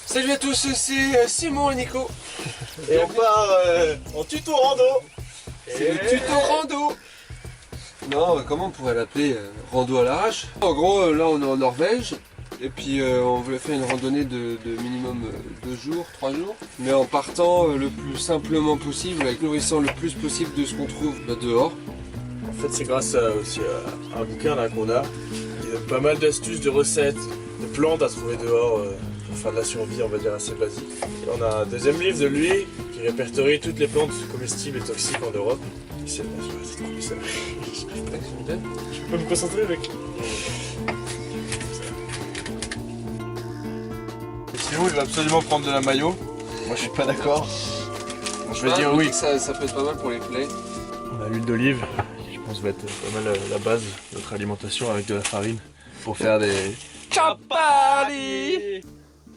Salut à tous, c'est Simon et Nico. Et on part en tuto rando. C'est le tuto rando. Non, comment on pourrait l'appeler rando à l'arrache. En gros, là on est en Norvège. Et puis on voulait faire une randonnée de minimum 2 jours, 3 jours. Mais en partant le plus simplement possible, avec nourrissant le plus possible de ce qu'on trouve dehors. En fait, c'est grâce aussi à un bouquin là qu'on a. Il donne pas mal d'astuces, de recettes, de plantes à trouver dehors pour faire de la survie, on va dire, assez basique. Et on a un deuxième livre de lui qui répertorie toutes les plantes comestibles et toxiques en Europe. C'est trop bizarre. Je peux pas me concentrer, mec. Sinon, il va absolument prendre de la mayo. Moi, je suis pas d'accord. Bon, je vais dire oui. Ça peut être pas mal pour les plaies. On a l'huile d'olive, qui je pense va être pas mal la base de notre alimentation avec de la farine pour faire des chapati.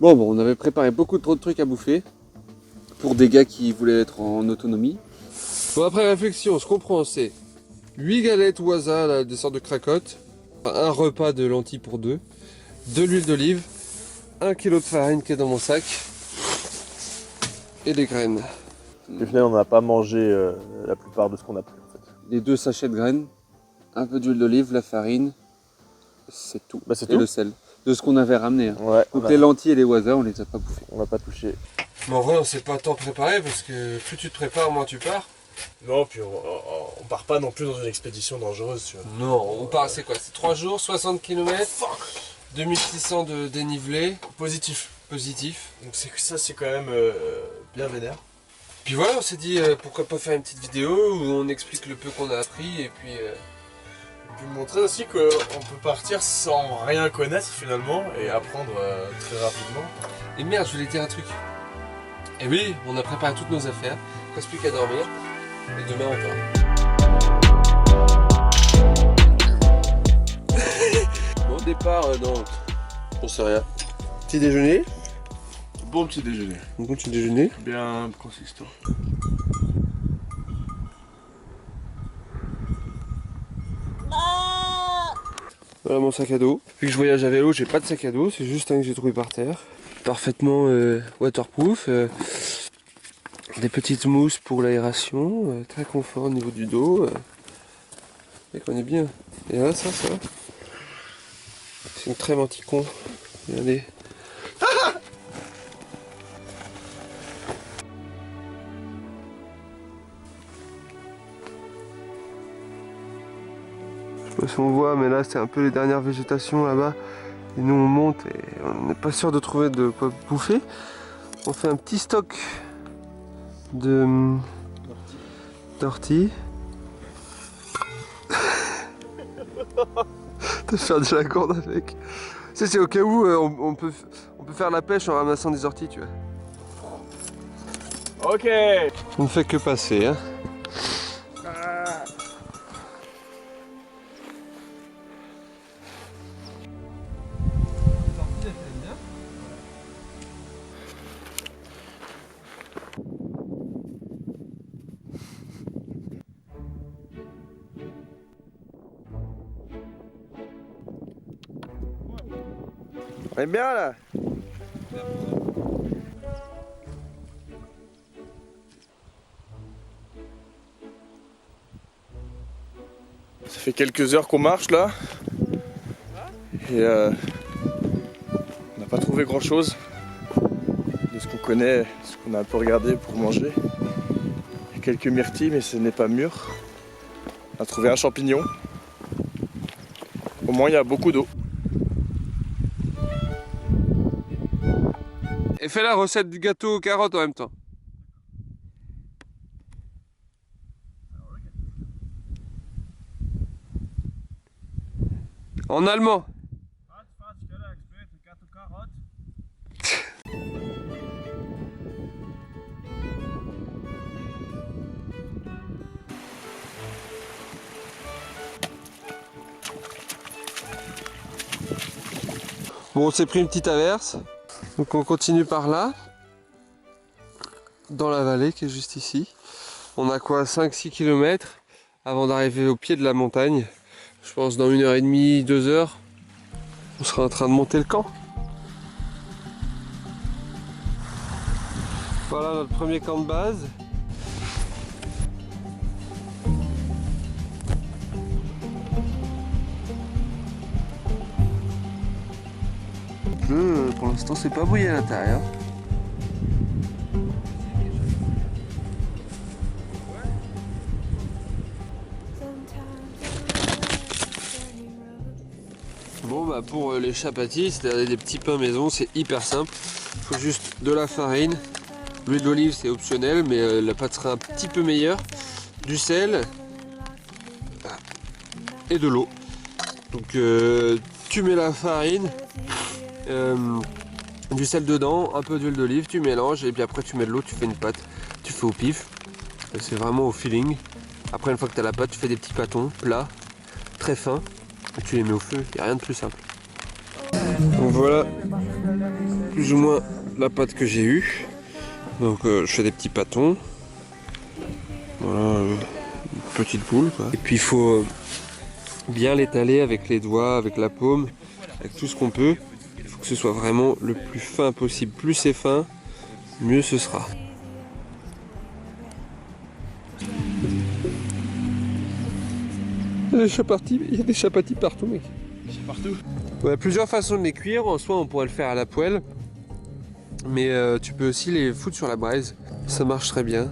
Bon, on avait préparé beaucoup trop de trucs à bouffer pour des gars qui voulaient être en autonomie. Bon, après réflexion, ce qu'on prend, c'est 8 galettes Waza, là, des sortes de cracottes, un repas de lentilles pour 2, de l'huile d'olive, 1 kg de farine qui est dans mon sac et des graines. Au final, on n'a pas mangé la plupart de ce qu'on a pris en fait. Les 2 sachets de graines, un peu d'huile d'olive, la farine, c'est tout. Bah, c'est et tout. le sel. De ce qu'on avait ramené. Hein. Ouais. Donc les lentilles et les Waza, on les a pas bouffés. On n'a pas touché. Mais en vrai, on s'est pas tant préparé parce que plus tu te prépares, moins tu pars. Non, puis on part pas non plus dans une expédition dangereuse, tu vois. Non, on part, c'est quoi? C'est 3 jours, 60 km, 2600 de dénivelé. Positif. Positif. Donc c'est quand même bien vénère. Puis voilà, on s'est dit pourquoi pas faire une petite vidéo où on explique le peu qu'on a appris et puis... Puis montrer aussi qu'on peut partir sans rien connaître finalement et apprendre très rapidement. Et merde, je voulais dire un truc. Et oui, on a préparé toutes nos affaires, il ne reste plus qu'à dormir. Et demain on part. Bon départ, non, on sait rien. Petit déjeuner. Bon petit déjeuner. Un bon petit déjeuner. Bien consistant. Voilà mon sac à dos. Vu que je voyage à vélo, j'ai pas de sac à dos, c'est juste un que j'ai trouvé par terre. Parfaitement waterproof. Des petites mousses pour l'aération, très confort au niveau du dos. Mec, on est bien. Et là, ça. C'est une trêve anti-con. Regardez. Je sais pas si on voit, mais là, c'est un peu les dernières végétations là-bas. Et nous, on monte et on n'est pas sûr de trouver de quoi bouffer. On fait un petit stock d'orties. T'as fait de la corde avec. Tu sais, c'est au cas où on peut faire la pêche en ramassant des orties, tu vois. Ok. On ne fait que passer, hein. On est bien là. Ça fait quelques heures qu'on marche là. Et on n'a pas trouvé grand chose de ce qu'on connaît, ce qu'on a un peu regardé pour manger. Il y a quelques myrtilles mais ce n'est pas mûr. On a trouvé un champignon. Au moins il y a beaucoup d'eau. Et fais la recette du gâteau aux carottes en même temps. En allemand. Bon, on s'est pris une petite averse. Donc on continue par là. Dans la vallée qui est juste ici. On a quoi, 5-6 km avant d'arriver au pied de la montagne. Je pense dans 1h30, 2 heures, on sera en train de monter le camp. Voilà notre premier camp de base. Pour l'instant c'est pas bouilli à l'intérieur. Bon bah pour les chapatis, c'est-à-dire des petits pains maison, c'est hyper simple. Il faut juste de la farine, l'huile d'olive c'est optionnel mais la pâte sera un petit peu meilleure, du sel et de l'eau. Donc tu mets la farine, du sel dedans, un peu d'huile d'olive, tu mélanges et puis après tu mets de l'eau, tu fais une pâte, tu fais au pif. C'est vraiment au feeling. Après une fois que tu as la pâte, tu fais des petits pâtons plats, très fins, et tu les mets au feu, il n'y a rien de plus simple. Donc voilà plus ou moins la pâte que j'ai eue. Donc je fais des petits pâtons. Voilà, une petite boule quoi. Et puis il faut bien l'étaler avec les doigts, avec la paume, avec tout ce qu'on peut. Il faut que ce soit vraiment le plus fin possible. Plus c'est fin, mieux ce sera. Il y a des chapatis partout mec. Partout. Il y a plusieurs façons de les cuire. En soi on pourrait le faire à la poêle. Mais tu peux aussi les foutre sur la braise. Ça marche très bien.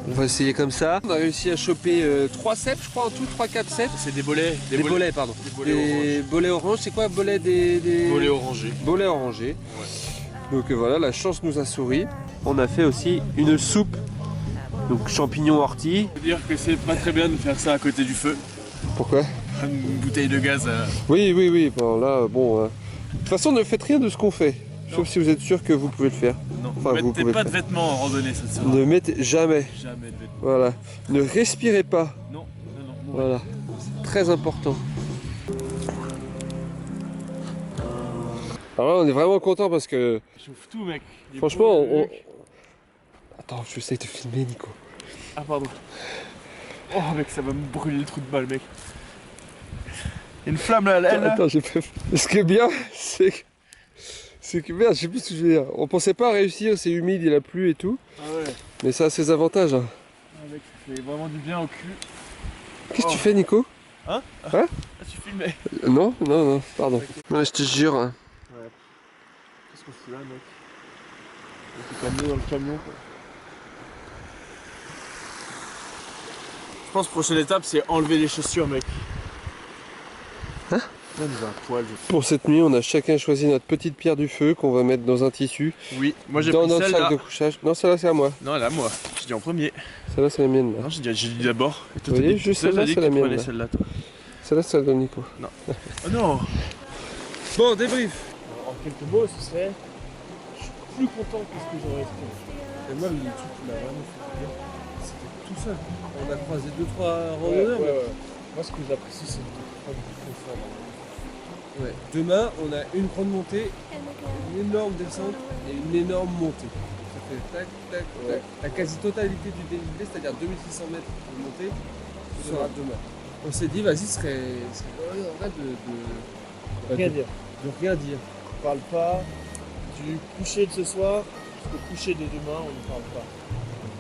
On va essayer comme ça. On a réussi à choper 3 cèpes je crois en tout, 3-4 cèpes. C'est des bolets. Des bolets pardon. Des bolets orange, c'est quoi bolets bolets orangés. Bolets orangés. Ouais. Donc voilà, la chance nous a souri. On a fait aussi une soupe. Donc champignons orties. Je veux dire que c'est pas très bien de faire ça à côté du feu. Pourquoi? Une bouteille de gaz. Oui. Bon là, bon. De toute façon, ne faites rien de ce qu'on fait. Sauf si vous êtes sûr que vous pouvez le faire. Non, Enfin, ne vous mettez pouvez pas le de faire. vêtements en randonnée cette semaine. Ne mettez jamais. Jamais de vêtements. Voilà. Ne respirez pas. Non. Voilà. C'est très important. Alors là, on est vraiment content parce que Chauffe tout, mec. Les franchement, boules, Attends, je vais essayer de te filmer, Nico. Ah, pardon. Oh, mec, ça va me brûler le trou de balle, mec. Il y a une flamme là, là. Attends, j'ai pas. Ce qui est bien, c'est que merde, je sais plus ce que je veux dire. On pensait pas réussir, c'est humide, il a plu et tout. Ah ouais. Mais ça a ses avantages. Hein. Ah, mec, ça fait vraiment du bien au cul. Qu'est-ce que tu fais, Nico? Hein? Hein? Ah, tu filmais. Non, pardon. Ouais, je te jure. Hein. Ouais. Qu'est-ce qu'on fout là, mec? On s'est amené dans le camion, quoi. Je pense que la prochaine étape, c'est enlever les chaussures, mec. Hein? Là, nous a un poil. Pour cette nuit, on a chacun choisi notre petite pierre du feu qu'on va mettre dans un tissu. Oui, moi j'ai dans pris notre sac celle-là. de couchage. Non, celle-là c'est à moi. Non, là, moi. J'ai dit en premier. Celle-là c'est la mienne. Là. Non, j'ai dit d'abord. Et toi, Vous t'as voyez, dit- juste toi, t'as celle-là, dit c'est que la tu mienne, prenais là. celle-là, toi. Celle-là c'est celle de Nico. Oh non! Bon, débrief. En quelques mots, ce serait. Je suis plus content que ce que j'aurais espéré. Et moi, le truc qui m'a vraiment fait plaisir, c'était tout seul. On a croisé 2-3 Ouais, randonneurs. ouais. Moi, ce que j'apprécie, c'est de prendre du confort. Ouais. Demain, on a une grande montée, une énorme descente et une énorme montée. Ça fait tac, tac, tac. La quasi-totalité du dénivelé, c'est-à-dire 2600 mètres de montée, sera demain. On s'est dit, vas-y, ce serait vrai Rien dire. de rien dire. On parle pas du coucher de ce soir jusqu'au coucher de demain, on ne parle pas.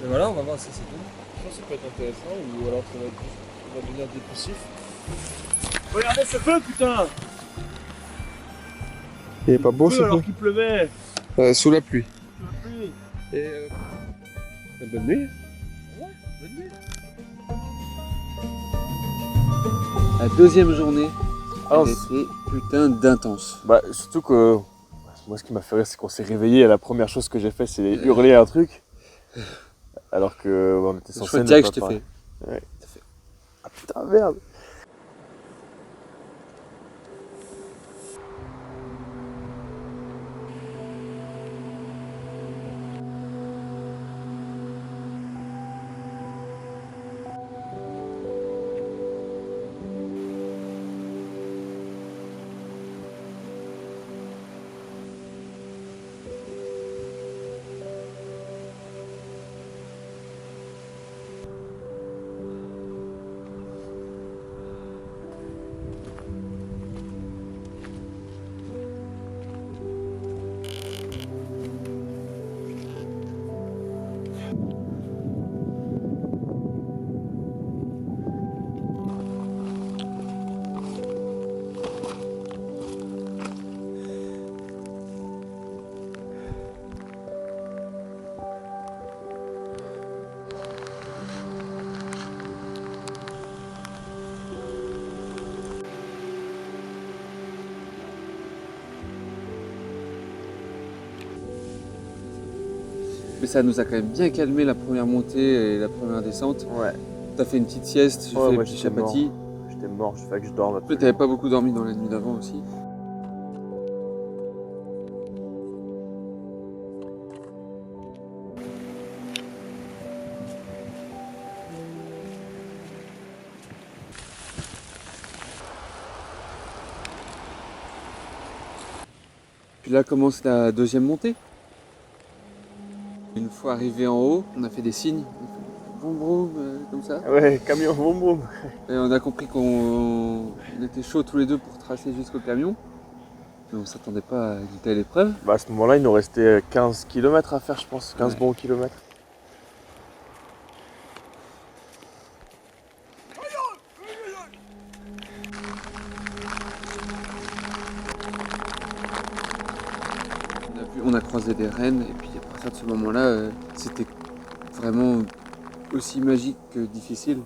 Et voilà, on va voir si c'est bon. Je pense que ça peut être intéressant ou alors ça va devenir dépressif. Regardez ce feu, putain! Il est pas beau Feu alors qu'il pleuvait! sous la pluie. Oui. Et bonne nuit. Bonne nuit. La deuxième journée, Alors, elle était putain d'intense. bah, surtout que moi, ce qui m'a fait rire, c'est qu'on s'est réveillé et la première chose que j'ai fait, c'est hurler un truc. Alors que on était Je censé. crois ne direct pas je t'ai parler. fait. Ouais. T'as fait. Ah putain, merde! Mais ça nous a quand même bien calmé la première montée et la première descente. Ouais. T'as fait une petite sieste, j'ai Ouais, fait moi, le petit j'étais mort. chapati. J'étais mort, il fallait que je dorme. Après, t'avais pas beaucoup dormi dans la nuit d'avant aussi. Puis là commence la deuxième montée. Une fois arrivé en haut, on a fait des signes. On a fait vroom vroom, comme ça. Ouais, camion, boum boum. Et on a compris qu'on était chauds tous les deux pour tracer jusqu'au camion. Mais on s'attendait pas à une telle épreuve. Bah à ce moment-là, il nous restait 15 km à faire, je pense. 15 Ouais. bons kilomètres. On a croisé des rennes et puis à partir de ce moment-là, c'était vraiment aussi magique que difficile.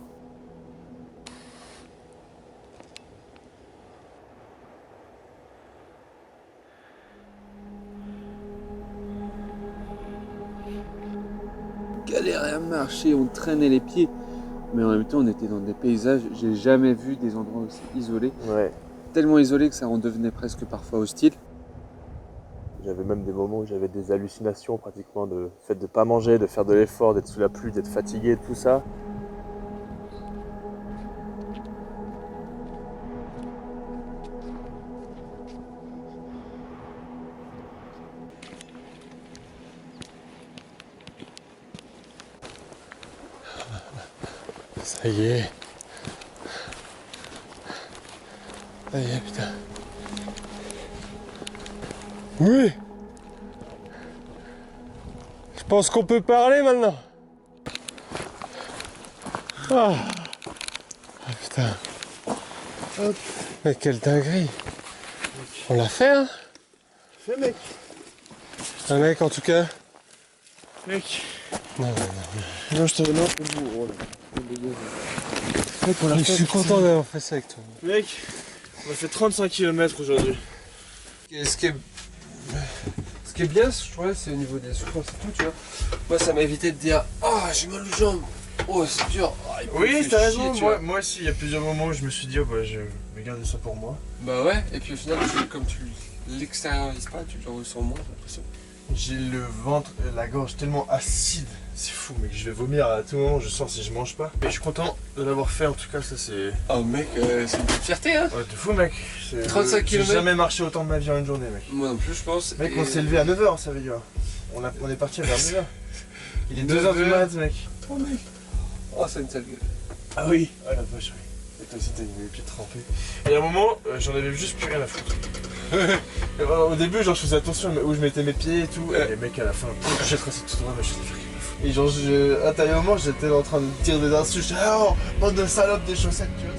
On galérait à marcher, on traînait les pieds, mais en même temps on était dans des paysages, j'ai jamais vu des endroits aussi isolés, Ouais. tellement isolés que ça en devenait presque parfois hostile. J'avais même des moments où j'avais des hallucinations pratiquement de fait de pas manger, de faire de l'effort, d'être sous la pluie, d'être fatigué, tout ça. Ça y est. Ça y est, putain. Oui. Je pense qu'on peut parler maintenant. Ah, ah putain. Hop. Mais quelle dinguerie. On l'a fait, hein. Fais mec. Un mec, en tout cas. Mec. Non, non, non. Non, je te non. Mec, on l'a Je fait. suis content d'avoir fait ça avec toi. Mec, on a fait 35 km aujourd'hui. Et ce qui est bien, je trouve, c'est au niveau des souffrances et tout, tu vois. Moi, ça m'a évité de dire ah, j'ai mal aux jambes, oh, c'est dur. Ah, il me Oui, fait t'as chier, raison. tu vois. Moi aussi, il y a plusieurs moments où je me suis dit, oh, bah, je vais garder ça pour moi. Bah ouais, et puis au final, comme tu l'extériorises pas, tu le ressens moins, j'ai l'impression. J'ai le ventre et la gorge tellement acide. C'est fou, mec. Je vais vomir à tout moment. Je sens si je mange pas. Mais je suis content de l'avoir fait. En tout cas, ça c'est. Oh mec, c'est une petite fierté, hein. Ouais, de fou, mec. 35 J'ai kilomètres. jamais marché autant de ma vie en une journée, mec. Moi non plus, je pense. Mec, et- on s'est levé à 9h, ça veut dire. On est parti vers 9h. Il est 2h du 9 mat, mec. Oh mec. Oh, c'est une sale gueule. Ah oui. Ah la vache, oui. Et toi aussi, t'as les pieds trempés. Et à un moment, j'en avais juste plus rien à foutre. Et au début, genre, je faisais attention où je mettais mes pieds et tout. Et les mecs, à la fin, j'ai tracé tout droit, mais je sais plus rien à foutre. Et genre, à un moment, j'étais en train de tirer des insultes. Je disais, oh, bande de salopes des chaussettes, tu vois.